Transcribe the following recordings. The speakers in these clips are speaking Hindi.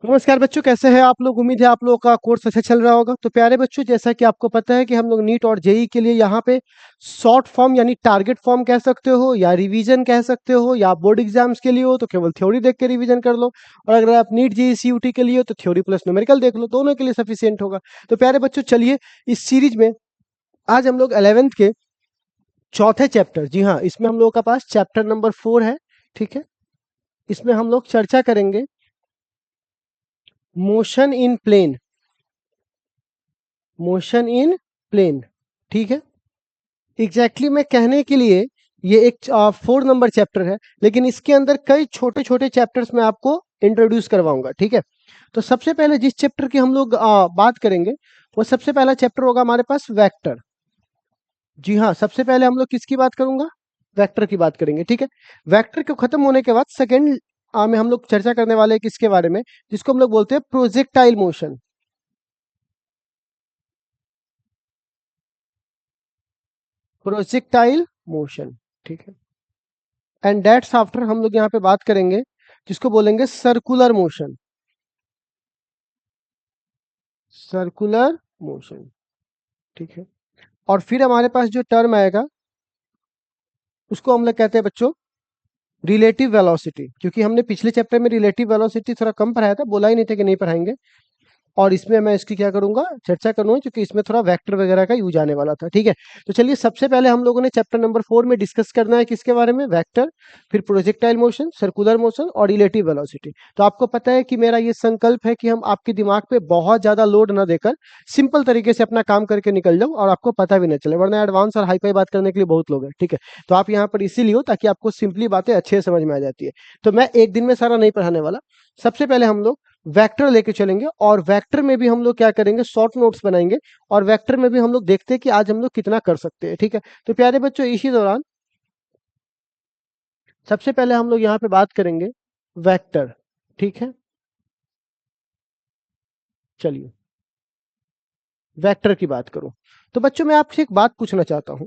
नमस्कार बच्चों, कैसे हैं आप लोग। उम्मीद है आप लोगों का कोर्स अच्छा चल रहा होगा। तो प्यारे बच्चों, जैसा कि आपको पता है कि हम लोग नीट और जेई के लिए यहाँ पे शॉर्ट फॉर्म यानी टारगेट फॉर्म कह सकते हो या रिवीजन कह सकते हो, या बोर्ड एग्जाम्स के लिए हो तो केवल थ्योरी देख के रिवीजन कर लो, और अगर आप नीट जेई सीयूटी के लिए हो तो थ्योरी प्लस न्यूमेरिकल देख लो, दोनों के लिए सफिशियंट होगा। तो प्यारे बच्चों, चलिए इस सीरीज में आज हम लोग 11th के चौथे चैप्टर, जी हाँ, इसमें हम लोगों का पास चैप्टर नंबर 4 है। ठीक है, इसमें हम लोग चर्चा करेंगे motion in plane. Motion in plane, ठीक है। एग्जैक्टली मैं कहने के लिए ये एक 4 नंबर चैप्टर है, लेकिन इसके अंदर कई छोटे छोटे चैप्टर्स मैं आपको इंट्रोड्यूस करवाऊंगा। ठीक है, तो सबसे पहले जिस चैप्टर की हम लोग बात करेंगे वो सबसे पहला चैप्टर होगा हमारे पास वेक्टर। जी हाँ, सबसे पहले हम लोग किसकी बात करूंगा, वेक्टर की बात करेंगे। ठीक है, वेक्टर को खत्म होने के बाद सेकेंड में हम लोग चर्चा करने वाले हैं किसके बारे में, जिसको हम लोग बोलते हैं प्रोजेक्टाइल मोशन। प्रोजेक्टाइल मोशन, ठीक है। एंड दैट्स आफ्टर हम लोग यहाँ पे बात करेंगे जिसको बोलेंगे सर्कुलर मोशन। सर्कुलर मोशन, ठीक है। और फिर हमारे पास जो टर्म आएगा उसको हम लोग कहते हैं बच्चों रिलेटिव वेलोसिटी, क्योंकि हमने पिछले चैप्टर में रिलेटिव वेलोसिटी थोड़ा कम पढ़ाया था, बोला ही नहीं था कि नहीं पढ़ाएंगे। और इसमें मैं इसकी क्या करूंगा, चर्चा करूंगा, क्योंकि इसमें थोड़ा वेक्टर वगैरह का यूज आने वाला था। ठीक है, तो चलिए सबसे पहले हम लोगों ने चैप्टर नंबर 4 में डिस्कस करना है किसके बारे में, वेक्टर, फिर प्रोजेक्टाइल मोशन, सर्कुलर मोशन और रिलेटिव वेलोसिटी। तो आपको पता है कि मेरा ये संकल्प है कि हम आपके दिमाग पे बहुत ज्यादा लोड ना देकर सिंपल तरीके से अपना काम करके निकल जाऊं और आपको पता भी ना चले, वरना एडवांस और हाईफाई बात करने के लिए बहुत लोग हैं। ठीक है, तो आप यहाँ पर इसीलिए हो ताकि आपको सिंपली बातें अच्छे से समझ में आ जाती है। तो मैं एक दिन में सारा नहीं पढ़ाने वाला। सबसे पहले हम लोग वेक्टर लेके चलेंगे, और वेक्टर में भी हम लोग क्या करेंगे, शॉर्ट नोट्स बनाएंगे, और वेक्टर में भी हम लोग देखते हैं कि आज हम लोग कितना कर सकते हैं। ठीक है, तो प्यारे बच्चों, इसी दौरान सबसे पहले हम लोग यहाँ पे बात करेंगे वेक्टर। ठीक है, चलिए वेक्टर की बात करूं तो बच्चों मैं आपसे एक बात पूछना चाहता हूं।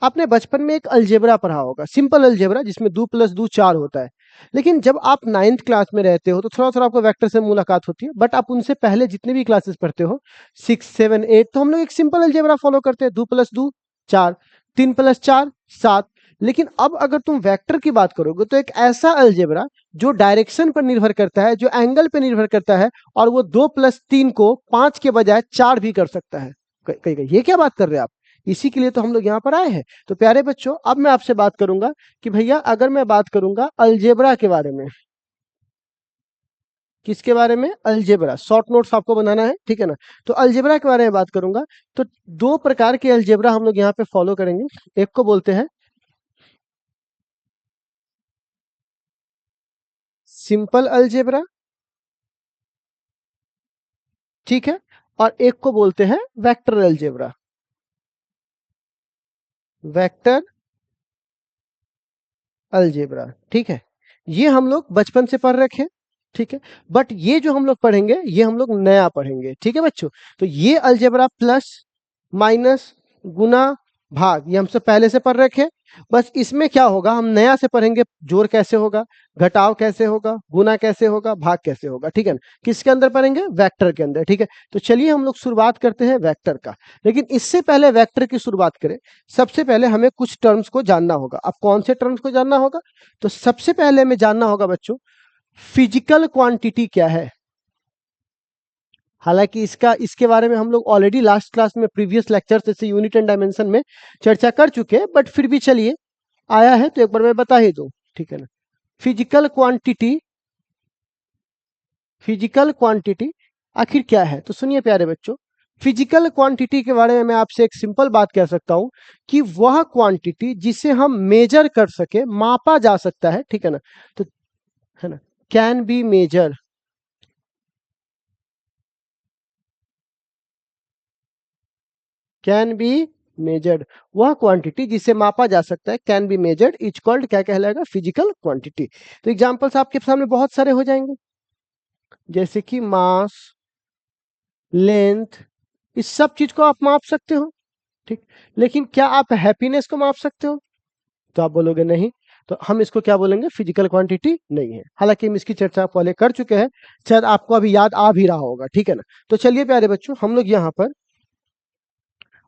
आपने बचपन में एक अलजेब्रा पढ़ा होगा, सिंपल अलजेब्रा, जिसमें 2+2 4 होता है। लेकिन जब आप 9th क्लास में रहते हो तो थोड़ा थोड़ा आपको वेक्टर से मुलाकात होती है, बट आप उनसे पहले जितने भी क्लासेस पढ़ते हो 6 7 8, तो हम लोग एक सिंपल अलजेब्रा फॉलो करते हैं, 2+2 4, 3+4 7। लेकिन अब अगर तुम वेक्टर की बात करोगे तो एक ऐसा अलजेब्रा जो डायरेक्शन पर निर्भर करता है, जो एंगल पर निर्भर करता है, और वो 2+3 को 5 के बजाय 4 भी कर सकता है। कहीं कहीं ये क्या बात कर रहे हैं आप, इसी के लिए तो हम लोग यहाँ पर आए हैं। तो प्यारे बच्चों, अब मैं आपसे बात करूंगा कि भैया, अगर मैं बात करूंगा अलजेब्रा के बारे में, किसके बारे में, अलजेब्रा, शॉर्ट नोट्स आपको बनाना है, ठीक है ना। तो अलजेब्रा के बारे में बात करूंगा तो दो प्रकार के अलजेब्रा हम लोग यहाँ पे फॉलो करेंगे। एक को बोलते हैं सिंपल अलजेब्रा, ठीक है, और एक को बोलते हैं वेक्टर अलजेब्रा। वेक्टर अलजेब्रा, ठीक है, ये हम लोग बचपन से पढ़ रखे, ठीक है। बट ये जो हम लोग पढ़ेंगे ये हम लोग नया पढ़ेंगे, ठीक है बच्चों। तो ये अलजेब्रा प्लस माइनस गुना भाग ये हमसे पहले से पढ़ रखे। बस इसमें क्या होगा, हम नया से पढ़ेंगे, जोड़ कैसे होगा, घटाव कैसे होगा, गुना कैसे होगा, भाग कैसे होगा, ठीक है ना। किसके अंदर पढ़ेंगे, वेक्टर के अंदर, ठीक है। तो चलिए हम लोग शुरुआत करते हैं वेक्टर का। लेकिन इससे पहले वेक्टर की शुरुआत करें, सबसे पहले हमें कुछ टर्म्स को जानना होगा। अब कौन से टर्म्स को जानना होगा, तो सबसे पहले हमें जानना होगा बच्चों, फिजिकल क्वांटिटी क्या है। हालांकि इसके बारे में हम लोग ऑलरेडी लास्ट क्लास में प्रीवियस लेक्चर जैसे यूनिट एंड डायमेंशन में चर्चा कर चुके हैं, बट फिर भी चलिए आया है तो एक बार मैं बता ही दूं, ठीक है ना। फिजिकल क्वांटिटी, फिजिकल क्वांटिटी आखिर क्या है, तो सुनिए प्यारे बच्चों, फिजिकल क्वांटिटी के बारे में मैं आपसे एक सिंपल बात कह सकता हूं कि वह क्वांटिटी जिसे हम मेजर कर सके, मापा जा सकता है, ठीक है ना। तो है ना, can be measure, can be measured, वह क्वांटिटी जिसे मापा जा सकता है, can be measured, is called, क्या कहलाएगा, फिजिकल क्वांटिटी। तो एग्जांपल्स आपके सामने बहुत सारे हो जाएंगे, जैसे कि मास, लेंथ, इस सब चीज को आप माप सकते हो, ठीक। लेकिन क्या आप हैप्पीनेस को माप सकते हो, तो आप बोलोगे नहीं। तो हम इसको क्या बोलेंगे, फिजिकल क्वांटिटी नहीं है। हालांकि हम इसकी चर्चा पहले कर चुके हैं, शायद आपको अभी याद आ भी रहा होगा, ठीक है ना। तो चलिए प्यारे बच्चों, हम लोग यहाँ पर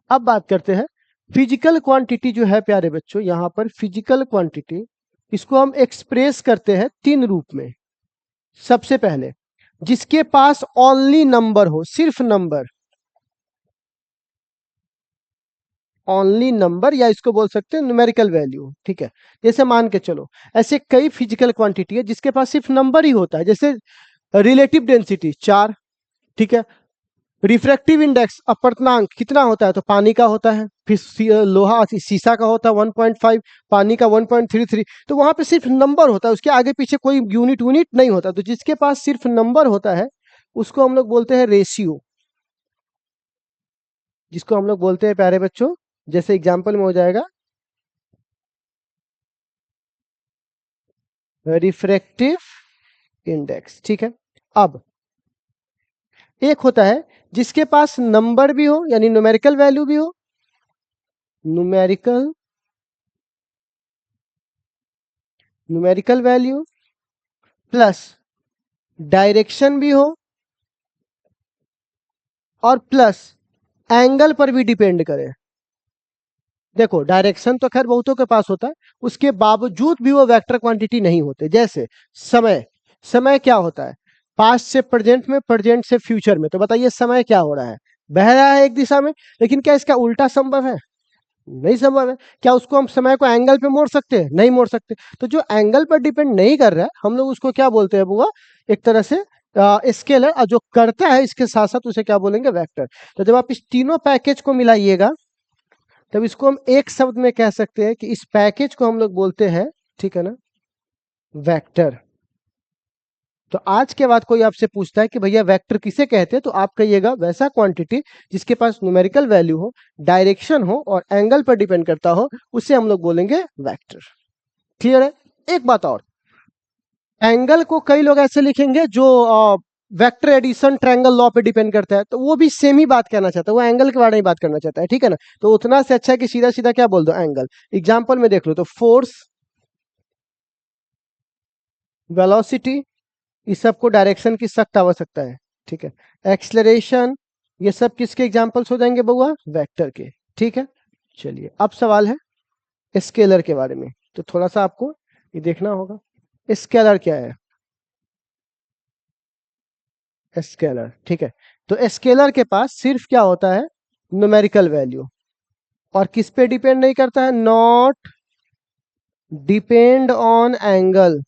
अब बात करते हैं फिजिकल क्वांटिटी जो है प्यारे बच्चों, यहाँ पर फिजिकल क्वांटिटी इसको हम एक्सप्रेस करते हैं 3 रूप में। सबसे पहले जिसके पास ओनली नंबर हो, सिर्फ नंबर, ओनली नंबर, या इसको बोल सकते हैं न्यूमेरिकल वैल्यू, ठीक है। जैसे मान के चलो ऐसे कई फिजिकल क्वांटिटी है जिसके पास सिर्फ नंबर ही होता है, जैसे रिलेटिव डेंसिटी 4, ठीक है। रिफ्रैक्टिव इंडेक्स अपर्तनांक कितना होता है, तो पानी का होता है। फिर लोहा शीशा का होता है 1.5, पानी का 1.33। तो वहां पे सिर्फ नंबर होता है, उसके आगे पीछे कोई यूनिट नहीं होता। तो जिसके पास सिर्फ नंबर होता है उसको हम लोग बोलते हैं रेशियो, जिसको हम लोग बोलते हैं प्यारे बच्चों, जैसे एग्जाम्पल में हो जाएगा रिफ्रैक्टिव इंडेक्स, ठीक है। अब एक होता है जिसके पास नंबर भी हो, यानी न्यूमेरिकल वैल्यू भी हो, न्यूमेरिकल वैल्यू प्लस डायरेक्शन भी हो, और प्लस एंगल पर भी डिपेंड करे। देखो डायरेक्शन तो खैर बहुतों के पास होता है, उसके बावजूद भी वो वेक्टर क्वांटिटी नहीं होते। जैसे समय, समय क्या होता है, पास्ट से प्रेजेंट में, प्रेजेंट से फ्यूचर में। तो बताइए समय क्या हो रहा है, बह रहा है एक दिशा में, लेकिन क्या इसका उल्टा संभव है, नहीं संभव है। क्या उसको हम समय को एंगल पे मोड़ सकते हैं, नहीं मोड़ सकते। तो जो एंगल पर डिपेंड नहीं कर रहा है हम लोग उसको क्या बोलते हैं बुआ, एक तरह से स्केलर। और जो करता है इसके साथ साथ उसे क्या बोलेंगे, वेक्टर। तो जब आप इस तीनों पैकेज को मिलाइएगा तब इसको हम एक शब्द में कह सकते हैं कि इस पैकेज को हम लोग बोलते हैं, ठीक है ना, वेक्टर। तो आज के बाद कोई आपसे पूछता है कि भैया वेक्टर किसे कहते हैं, तो आप कहिएगा वैसा क्वांटिटी जिसके पास न्यूमेरिकल वैल्यू हो, डायरेक्शन हो और एंगल पर डिपेंड करता हो, उसे हम लोग बोलेंगे वेक्टर। क्लियर है। एक बात और, एंगल को कई लोग ऐसे लिखेंगे जो वेक्टर एडिशन ट्रायंगल लॉ पे डिपेंड करता है, तो वो भी सेम ही बात कहना चाहता है, वो एंगल के बारे में बात करना चाहता है, ठीक है ना। तो उतना से अच्छा है कि सीधा सीधा क्या बोल दो, एंगल। एग्जाम्पल में देख लो तो फोर्स, वेलोसिटी, इस सब को डायरेक्शन की सख्त आवश्यकता है, ठीक है। एक्सलरेशन, ये सब किसके एग्जाम्पल्स हो जाएंगे बउआ, वेक्टर के, ठीक है। चलिए अब सवाल है स्केलर के बारे में, तो थोड़ा सा आपको ये देखना होगा स्केलर क्या है। स्केलर, ठीक है। तो स्केलर के पास सिर्फ क्या होता है, न्यूमेरिकल वैल्यू, और किस पे डिपेंड नहीं करता है, नॉट डिपेंड ऑन एंगल,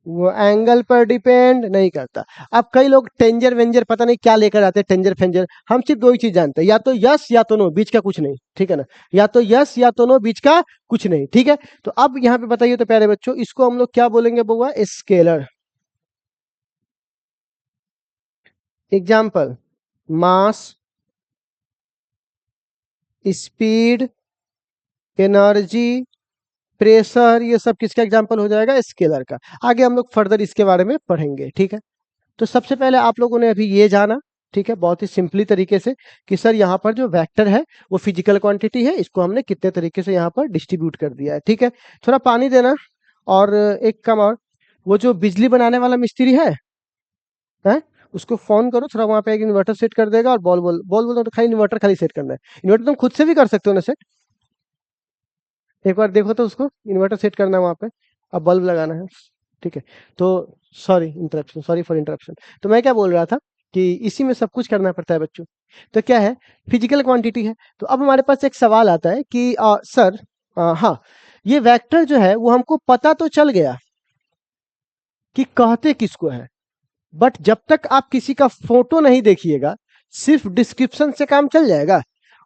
वो एंगल पर डिपेंड नहीं करता। अब कई लोग टेंजर वेंजर पता नहीं क्या लेकर आते हैं, टेंजर फेंजर। हम सिर्फ दो ही चीज जानते हैं, या तो यस या तो नो, बीच का कुछ नहीं, ठीक है ना। या तो यस या तो नो, बीच का कुछ नहीं, ठीक है। तो अब यहाँ पे बताइए तो प्यारे बच्चों, इसको हम लोग क्या बोलेंगे बुआ, स्केलर। एग्जाम्पल, मास, स्पीड, एनर्जी, प्रेशर, ये सब किसका एग्जाम्पल हो जाएगा, स्केलर का। आगे हम लोग फर्दर इसके बारे में पढ़ेंगे, ठीक है। तो सबसे पहले आप लोगों ने अभी ये जाना, ठीक है, बहुत ही सिंपली तरीके से, कि सर यहाँ पर जो वेक्टर है वो फिजिकल क्वांटिटी है, इसको हमने कितने तरीके से यहाँ पर डिस्ट्रीब्यूट कर दिया है, ठीक है। थोड़ा पानी देना, और एक काम और, वो जो बिजली बनाने वाला मिस्त्री है, उसको फोन करो, थोड़ा वहां पे एक इन्वर्टर सेट कर देगा, और बॉल तो खाली इन्वर्टर खाली सेट करना है। इन्वर्टर तुम खुद से भी कर सकते हो ना सेट, एक बार देखो तो उसको, इन्वर्टर सेट करना है वहां पे, अब बल्ब लगाना है, ठीक है। तो sorry interruption, sorry for interruption. तो मैं क्या बोल रहा था कि इसी में सब कुछ करना पड़ता है बच्चों। तो क्या है, फिजिकल क्वांटिटी है। तो अब हमारे पास एक सवाल आता है कि सर, हाँ, ये वेक्टर जो है वो हमको पता तो चल गया कि कहते किसको है, बट जब तक आप किसी का फोटो नहीं देखिएगा, सिर्फ डिस्क्रिप्शन से काम चल जाएगा।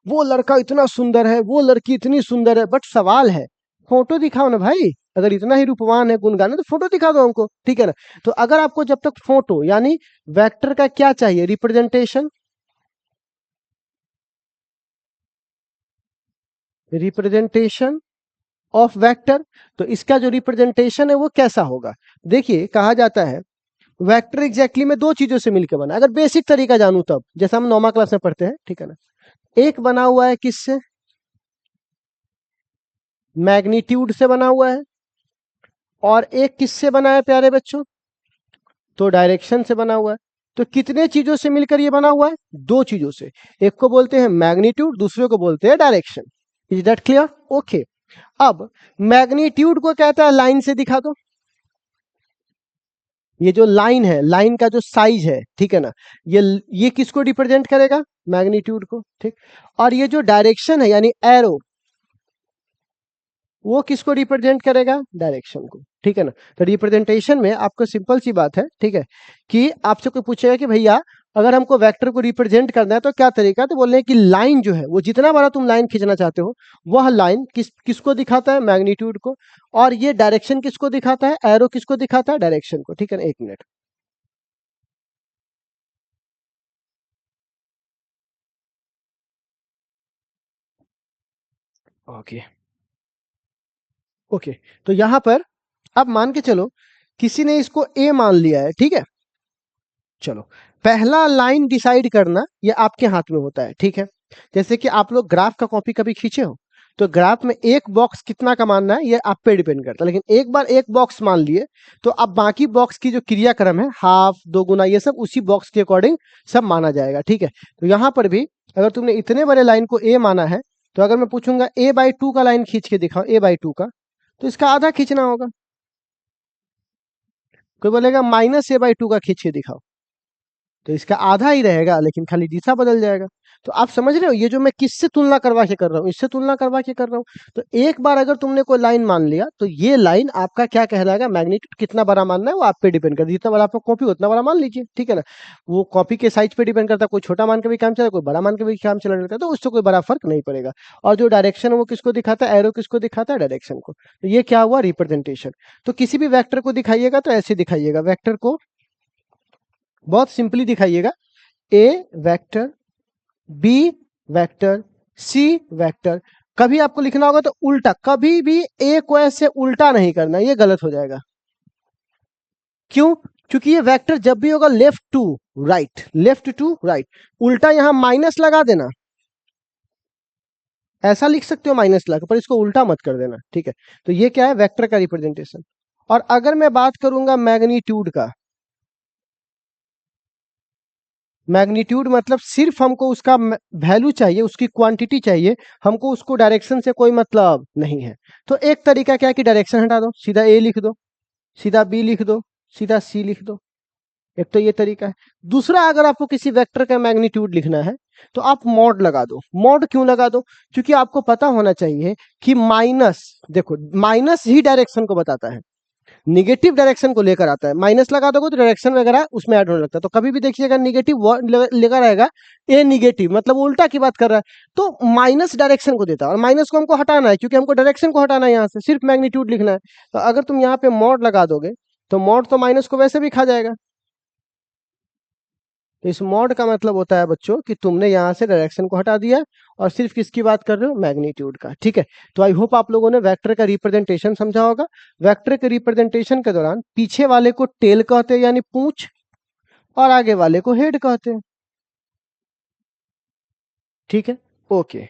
वो लड़का इतना सुंदर है, वो लड़की इतनी सुंदर है, बट सवाल है फोटो दिखाओ ना भाई। अगर इतना ही रूपवान है, गुणगान है, तो फोटो दिखा दो हमको, ठीक है ना। तो अगर आपको जब तक फोटो, यानी वेक्टर का क्या चाहिए, रिप्रेजेंटेशन, रिप्रेजेंटेशन ऑफ वेक्टर। तो इसका जो रिप्रेजेंटेशन है वो कैसा होगा, देखिए कहा जाता है वेक्टर एग्जैक्टली में दो चीजों से मिलकर बना। अगर बेसिक तरीका जानूं तब, जैसा हम 9वीं क्लास में पढ़ते हैं, ठीक है ना। एक बना हुआ है किससे, मैग्नीट्यूड से बना हुआ है, और एक किससे बना है प्यारे बच्चों? तो डायरेक्शन से बना हुआ है। तो कितने चीजों से मिलकर ये बना हुआ है? दो चीजों से। एक को बोलते हैं मैग्नीट्यूड, दूसरे को बोलते हैं direction. Is that clear? Okay. अब मैग्नीट्यूड को कहता है लाइन से दिखा दो। ये जो लाइन है, लाइन का जो साइज है, ठीक है ना, ये किसको रिप्रेजेंट करेगा? मैग्नीट्यूड को, ठीक। और ये जो डायरेक्शन है यानी एरो, वो किसको रिप्रेजेंट करेगा? डायरेक्शन को, ठीक है ना। तो रिप्रेजेंटेशन में आपको सिंपल सी बात है, ठीक है, कि आपसे कोई पूछेगा कि भैया अगर हमको वेक्टर को रिप्रेजेंट करना है तो क्या तरीका है, तो बोल रहे हैं कि लाइन जो है वो जितना बड़ा तुम लाइन खींचना चाहते हो, वह लाइन किसको दिखाता है? मैग्नीट्यूड को। और ये डायरेक्शन किसको दिखाता है? एरो किसको दिखाता है? डायरेक्शन को, ठीक है ना। एक मिनट। Okay okay. तो यहां पर अब मान के चलो किसी ने इसको ए मान लिया है, ठीक है। चलो, पहला लाइन डिसाइड करना ये आपके हाथ में होता है, ठीक है। जैसे कि आप लोग ग्राफ का कॉपी कभी खींचे हो, तो ग्राफ में एक बॉक्स कितना का मानना है ये आप पे डिपेंड करता है। लेकिन एक बार एक बॉक्स मान लिए तो अब बाकी बॉक्स की जो क्रियाक्रम है, हाफ, दो गुना, ये सब उसी बॉक्स के अकॉर्डिंग सब माना जाएगा, ठीक है। तो यहाँ पर भी अगर तुमने इतने बड़े लाइन को ए माना है, तो अगर मैं पूछूंगा a/2 का लाइन खींच के दिखाओ, a/2 का, तो इसका आधा खींचना होगा। कोई बोलेगा -a/2 का खींच के दिखाओ, तो इसका आधा ही रहेगा, लेकिन खाली दिशा बदल जाएगा। तो आप समझ रहे हो ये जो मैं किससे तुलना करवा के कर रहा हूँ, इससे तुलना करवा के कर रहा हूँ। तो एक बार अगर तुमने कोई लाइन मान लिया तो ये लाइन आपका क्या कहलाएगा? मैग्नीट्यूड। कितना बड़ा मानना है वो आप पे डिपेंड करता है, जितना बड़ा आपका कॉपी उतना बड़ा मान लीजिए, ठीक है ना। वो कॉपी के साइज पे डिपेंड करता है, कोई छोटा मान के भी काम चला, कोई बड़ा मान के भी काम चला रहता है, तो उससे कोई बड़ा फर्क नहीं पड़ेगा। और जो डायरेक्शन है वो किसको दिखाता है? एरो किसको दिखाता है? डायरेक्शन को। तो ये क्या हुआ? रिप्रेजेंटेशन। तो किसी भी वेक्टर को दिखाइएगा तो ऐसे दिखाइएगा, वेक्टर को बहुत सिंपली दिखाइएगा। ए vector, B vector, C vector. कभी आपको लिखना होगा तो उल्टा, कभी भी ए को ऐसे उल्टा नहीं करना, ये गलत हो जाएगा। क्यों? क्योंकि ये वेक्टर जब भी होगा left to right, left to right. उल्टा यहां माइनस लगा देना, ऐसा लिख सकते हो माइनस लगा, पर इसको उल्टा मत कर देना, ठीक है। तो ये क्या है? वेक्टर का रिप्रेजेंटेशन। और अगर मैं बात करूंगा मैग्नीट्यूड का, मैग्नीट्यूड मतलब सिर्फ हमको उसका वैल्यू चाहिए, उसकी क्वांटिटी चाहिए, हमको उसको डायरेक्शन से कोई मतलब नहीं है। तो एक तरीका क्या है कि डायरेक्शन हटा दो, सीधा ए लिख दो, सीधा बी लिख दो, सीधा सी लिख दो। एक तो ये तरीका है। दूसरा, अगर आपको किसी वेक्टर का मैग्नीट्यूड लिखना है तो आप मॉड लगा दो। मॉड क्यों लगा दो? क्योंकि आपको पता होना चाहिए कि माइनस, देखो माइनस ही डायरेक्शन को बताता है, निगेटिव डायरेक्शन को लेकर आता है। माइनस लगा दोगे तो डायरेक्शन वगैरह उसमें ऐड होने लगता है। तो कभी भी देखिएगा निगेटिव लेकर आएगा, ए निगेटिव मतलब उल्टा की बात कर रहा है, तो माइनस डायरेक्शन को देता है, और माइनस को हमको हटाना है क्योंकि हमको डायरेक्शन को हटाना है, यहाँ से सिर्फ मैग्नीट्यूड लिखना है। तो अगर तुम यहाँ पे मॉड लगा दोगे तो मॉड तो माइनस को वैसे भी खा जाएगा। तो इस मॉड का मतलब होता है बच्चों कि तुमने यहाँ से डायरेक्शन को हटा दिया और सिर्फ किसकी बात कर रहे हो? मैग्नीट्यूड का, ठीक है। तो आई होप आप लोगों ने वेक्टर का रिप्रेजेंटेशन समझा होगा। वेक्टर के रिप्रेजेंटेशन के दौरान पीछे वाले को टेल कहते हैं यानी पूंछ, और आगे वाले को हेड कहते हैं, ठीक है। ओके।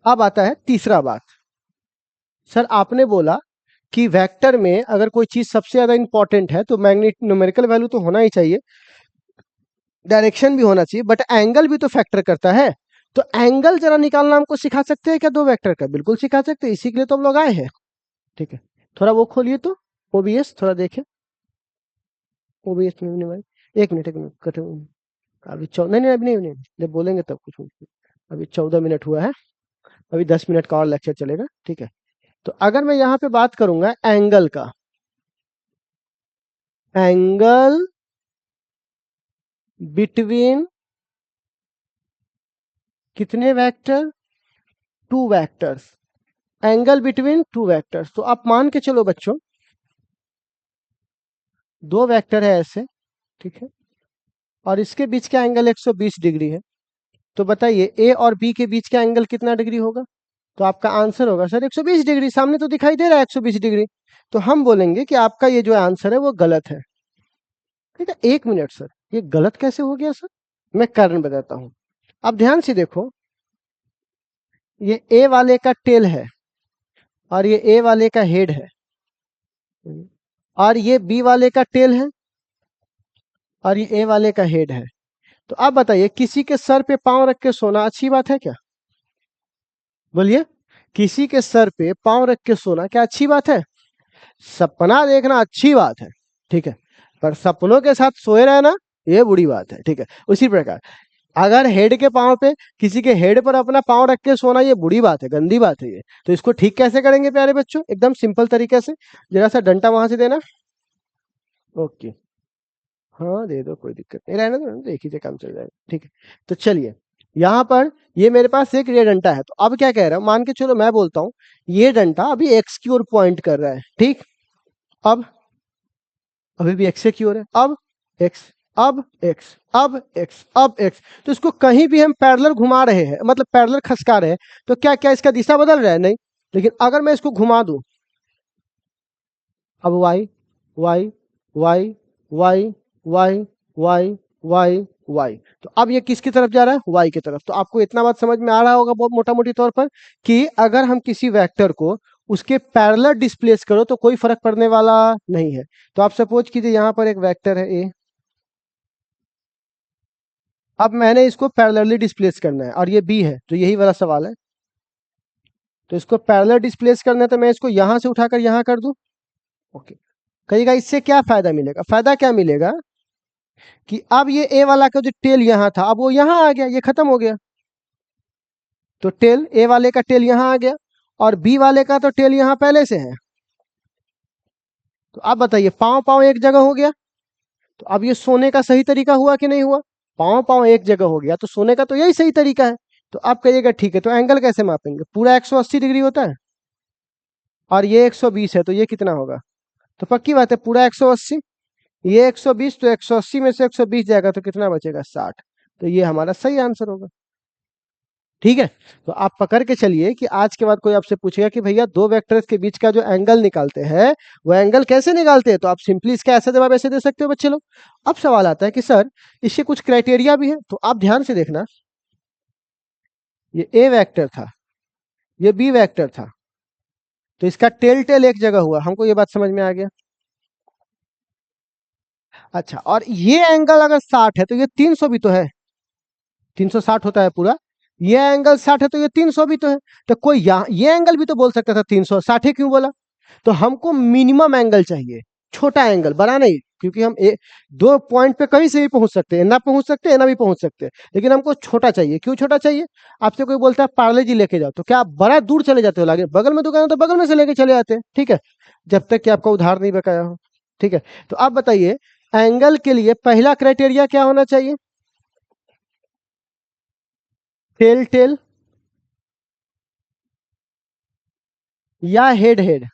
अब आता है तीसरा बात। सर आपने बोला कि वेक्टर में अगर कोई चीज सबसे ज्यादा इंपॉर्टेंट है तो मैग्नेट न्यूमेरिकल वैल्यू तो होना ही चाहिए, डायरेक्शन भी होना चाहिए, बट एंगल भी तो फैक्टर करता है। तो एंगल जरा निकालना हमको सिखा सकते हैं क्या दो वेक्टर का? बिल्कुल सिखा सकते हैं, इसी के लिए तो हम लोग आए हैं, ठीक है। थोड़ा वो खोलिए तो, ओबीएस थोड़ा देखें। ओबीएस में नहीं भाई, एक मिनट कटे। अभी नहीं नहीं, अभी नहीं नहीं, जब बोलेंगे तब कुछ नहीं। अभी 14 मिनट हुआ है, अभी 10 मिनट का और लेक्चर चलेगा, ठीक है। तो अगर मैं यहाँ पे बात करूंगा एंगल का, एंगल बिटवीन कितने vector? Two vectors. Angle between two vectors, तो आप मान के चलो बच्चों, दो वेक्टर है ऐसे, ठीक है, और इसके बीच का एंगल 120 डिग्री है। तो बताइए ए और बी के बीच का एंगल कितना डिग्री होगा? तो आपका आंसर होगा सर 120 डिग्री, सामने तो दिखाई दे रहा है 120 डिग्री। तो हम बोलेंगे कि आपका ये जो आंसर है वो गलत है, ठीक है। एक मिनट सर, ये गलत कैसे हो गया सर? मैं कारण बताता हूं। अब ध्यान से देखो, ये ए वाले का टेल है, और ये ए वाले का हेड है, और ये बी वाले का टेल है, और ये ए वाले का हेड है। तो आप बताइए, किसी के सर पे पांव रख के सोना अच्छी बात है क्या? बोलिए, किसी के सर पे पांव रख के सोना क्या अच्छी बात है? सपना देखना अच्छी बात है, ठीक है, पर सपनों के साथ सोए रहना ये बुरी बात है, ठीक है। उसी प्रकार अगर हेड के पांव पे, किसी के हेड पर अपना पांव रख के सोना ये बुरी बात है, गंदी बात है ये। तो इसको ठीक कैसे करेंगे प्यारे बच्चों? एकदम सिंपल तरीके से, जरा सा डंडा वहां से देना। ओके, हाँ दे दो, कोई दिक्कत नहीं, रहने दो, एक ही से काम चल जाएगा, ठीक है। तो चलिए, यहाँ पर ये मेरे पास एक ये डंडा है, तो अब क्या कह रहा हूँ, मान के चलो मैं बोलता हूँ ये डंडा अभी एक्स की ओर पॉइंट कर रहा है, ठीक। अब अभी भी एक्स की ओर है, अब एक्स, अब एक्स, अब एक्स, अब एक्स। तो इसको कहीं भी हम पैरेलल घुमा रहे हैं, मतलब पैरेलल खसका रहे हैं, तो क्या क्या इसका दिशा बदल रहा है? नहीं। लेकिन अगर मैं इसको घुमा दूं, अब Y Y Y Y Y Y Y Y, तो अब ये किसकी तरफ जा रहा है? वाई की तरफ। तो आपको इतना बात समझ में आ रहा होगा बहुत मोटा मोटी तौर पर, कि अगर हम किसी वेक्टर को उसके पैरेलल डिस्प्लेस करो तो कोई फर्क पड़ने वाला नहीं है। तो आप सपोज कीजिए यहाँ पर एक वेक्टर है ए, अब मैंने इसको पैरेलली डिस्प्लेस करना है, और ये बी है, तो यही वाला सवाल है। तो इसको पैरेलल डिस्प्लेस करना है, तो मैं इसको यहां से उठाकर यहां कर दूं। ओके, कहिएगा इससे क्या फायदा मिलेगा? फायदा क्या मिलेगा कि अब ये ए वाला का जो टेल यहाँ था, अब वो यहाँ आ गया, ये खत्म हो गया। तो टेल, ए वाले का टेल यहाँ आ गया, और बी वाले का तो टेल यहाँ पहले से है। तो आप बताइए, पांव पांव एक जगह हो गया, तो अब ये सोने का सही तरीका हुआ कि नहीं हुआ? पांव पांव एक जगह हो गया, तो सोने का तो यही सही तरीका है। तो आप कहिएगा ठीक है, तो एंगल कैसे मापेंगे? पूरा 180 डिग्री होता है, और ये 120 है, तो ये कितना होगा? तो पक्की बात है, पूरा 180, ये 120, तो 180 में से 120 जाएगा तो कितना बचेगा? 60। तो ये हमारा सही आंसर होगा, ठीक है। तो आप पकड़ के चलिए कि आज के बाद कोई आपसे पूछेगा कि भैया दो वेक्टर्स के बीच का जो एंगल निकालते हैं वो एंगल कैसे निकालते हैं, तो आप सिंपली इसका ऐसा जवाब ऐसे दे सकते हो बच्चे लोग। अब सवाल आता है कि सर इसके कुछ क्राइटेरिया भी है, तो आप ध्यान से देखना। ये ए वेक्टर था, ये बी वेक्टर था, तो इसका टेल टेल एक जगह हुआ, हमको ये बात समझ में आ गया। अच्छा, और ये एंगल अगर 60 है तो ये 300 भी तो है, 360 होता है पूरा। ये एंगल 60 है तो ये 300 भी तो है। तो कोई यहाँ ये एंगल भी तो बोल सकता था 300, 60 क्यों बोला? तो हमको मिनिमम एंगल चाहिए, छोटा एंगल, बड़ा नहीं, क्योंकि हम दो पॉइंट पे कहीं से भी पहुंच सकते हैं, ना पहुंच सकते हैं ना भी पहुंच सकते हैं, लेकिन हमको छोटा चाहिए। क्यों छोटा चाहिए? आपसे कोई बोलता है पार्ले जी लेके जाओ, तो क्या आप बड़ा दूर चले जाते हो? लागे बगल में दुकान है तो बगल में से लेके चले आते हैं, ठीक है, जब तक कि आपका उधार नहीं बकाया हो, ठीक है। तो आप बताइए, एंगल के लिए पहला क्राइटेरिया क्या होना चाहिए? टेल टेल या हेड हेड,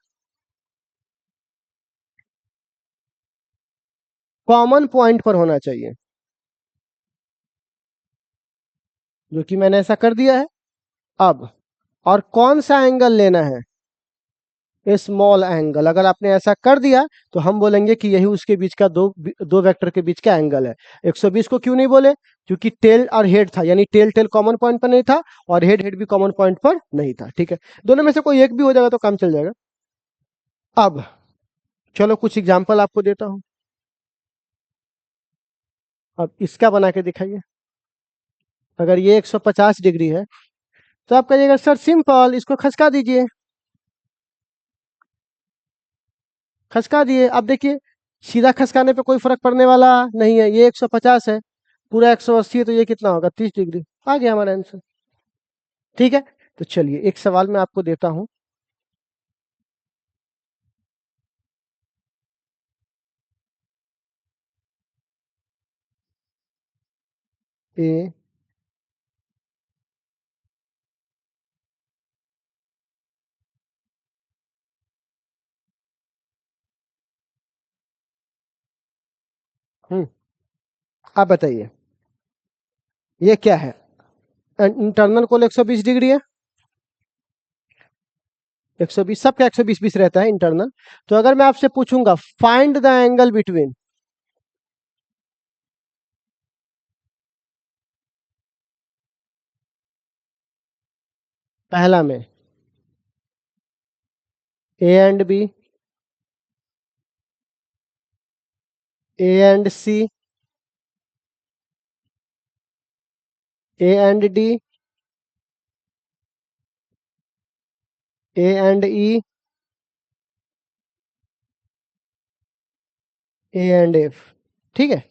कॉमन पॉइंट पर होना चाहिए, जो कि मैंने ऐसा कर दिया है। अब और कौन सा एंगल लेना है? Small angle. अगर आपने ऐसा कर दिया तो हम बोलेंगे कि यही उसके बीच का दो दो वेक्टर के बीच का एंगल है। 120 को क्यों नहीं बोले? क्योंकि टेल और हेड था, यानी टेल टेल कॉमन पॉइंट पर नहीं था, और हेड हेड भी कॉमन पॉइंट पर नहीं था, ठीक है। दोनों में से कोई एक भी हो जाएगा तो काम चल जाएगा। अब चलो कुछ एग्जाम्पल आपको देता हूं। अब इसका बना के दिखाइए। अगर ये 150 डिग्री है, तो आप कहिएगा सर सिंपल, इसको खसका दीजिए। खसका दिए, अब देखिए सीधा खसकाने पे कोई फर्क पड़ने वाला नहीं है। ये 150 है, पूरा 180 है, तो ये कितना होगा? 30 डिग्री। आ गया हमारा आंसर, ठीक है। तो चलिए एक सवाल मैं आपको देता हूं। ए, हम्म, आप बताइए ये क्या है? इंटरनल कोण 120 डिग्री है, 120, सबका 120 20 रहता है इंटरनल। तो अगर मैं आपसे पूछूंगा फाइंड द एंगल बिटवीन, पहला में A and B, A and C, A and D, A and E, A and F। ठीक है,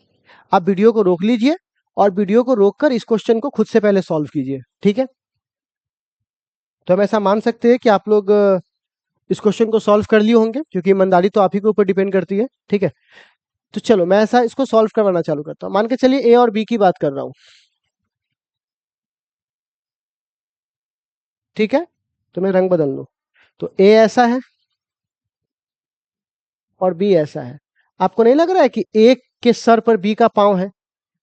आप वीडियो को रोक लीजिए और वीडियो को रोककर इस क्वेश्चन को खुद से पहले सॉल्व कीजिए। ठीक है, तो हम ऐसा मान सकते हैं कि आप लोग इस क्वेश्चन को सॉल्व कर लिए होंगे, क्योंकि ईमानदारी तो आप ही के ऊपर डिपेंड करती है। ठीक है, तो चलो मैं ऐसा इसको सॉल्व करवाना चालू करता हूँ। मान के चलिए ए और बी की बात कर रहा हूँ। ठीक है, तो मैं रंग बदल लूँ, तो ए ऐसा है और बी ऐसा है। आपको नहीं लग रहा है कि ए के सर पर बी का पांव है?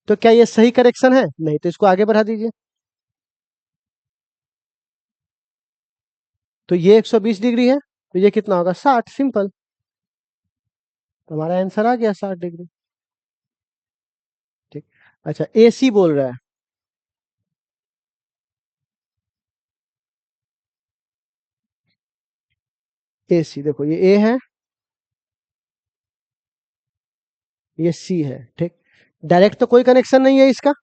तो क्या ये सही करेक्शन है? नहीं, तो इसको आगे बढ़ा दीजिए। तो ये 120 डिग्री है, तो ये कितना होगा? 60। सिंपल, तो हमारा आंसर आ गया 60 डिग्री। ठीक, अच्छा ए सी बोल रहा है। ए सी, देखो ये ए है, ये सी है। ठीक, डायरेक्ट तो कोई कनेक्शन नहीं है इसका,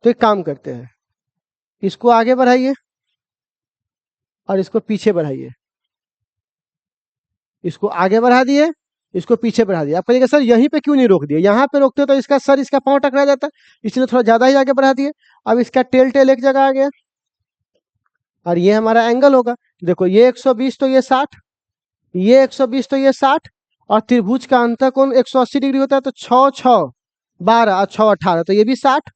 तो एक काम करते हैं, इसको आगे बढ़ाइए और इसको पीछे बढ़ाइए। इसको आगे बढ़ा दिए, इसको पीछे बढ़ा दिया। आप कहिएगा सर यहीं पे क्यों नहीं रोक दिए? यहाँ पे रोकते तो इसका सर, इसका पांव टकरा जाता, इसलिए थोड़ा ज्यादा ही आगे बढ़ा दिए। अब इसका टेल टेल एक जगह आ गया और ये हमारा एंगल होगा। देखो ये 120 तो ये 60, ये 120 तो ये 60, और त्रिभुज का अंतःकोण 180 डिग्री होता है, तो 6 6 12 और 6 18, तो ये भी 60।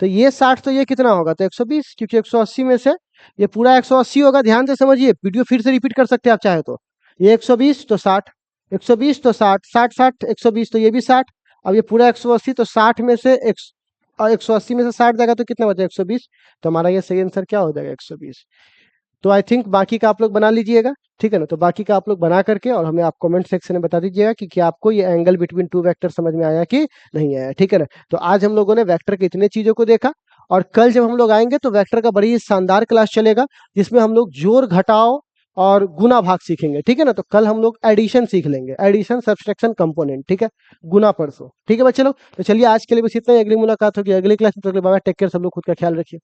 तो ये 60 तो ये कितना होगा? तो 120, क्योंकि 180 में से ये पूरा 180 होगा। ध्यान से समझिए, वीडियो फिर से रिपीट कर सकते हैं आप चाहे तो। ये 120 तो 60, 120 तो 60, 60 60 120, तो ये भी 60। अब ये पूरा 180, तो 60 में से 180 में से 60 जाएगा तो कितना बचा? 120। तो हमारा ये सही आंसर क्या हो जाएगा? 120। तो आई थिंक बाकी का आप लोग बना लीजिएगा। ठीक है ना, तो बाकी का आप लोग बना करके और हमें आप कमेंट सेक्शन में बता दीजिएगा कि क्या आपको ये एंगल बिटवीन टू वेक्टर समझ में आया कि नहीं आया। ठीक है ना, तो आज हम लोगों ने वेक्टर के इतने चीजों को देखा, और कल जब हम लोग आएंगे तो वेक्टर का बड़ी शानदार क्लास चलेगा, जिसमें हम लोग जोड़ घटाव और गुना भाग सीखेंगे। ठीक है ना, तो कल हम लोग एडिशन सीख लेंगे, एडिशन सब्सट्रैक्शन कंपोनेंट। ठीक है, गुना परसों। ठीक है बच्चे लोग, तो चलिए आज के लिए बस इतना ही। अगली मुलाकात होगी अगली क्लास में। तो अगले बाबा टेक केयर, सब लोग खुद का ख्याल रखिए।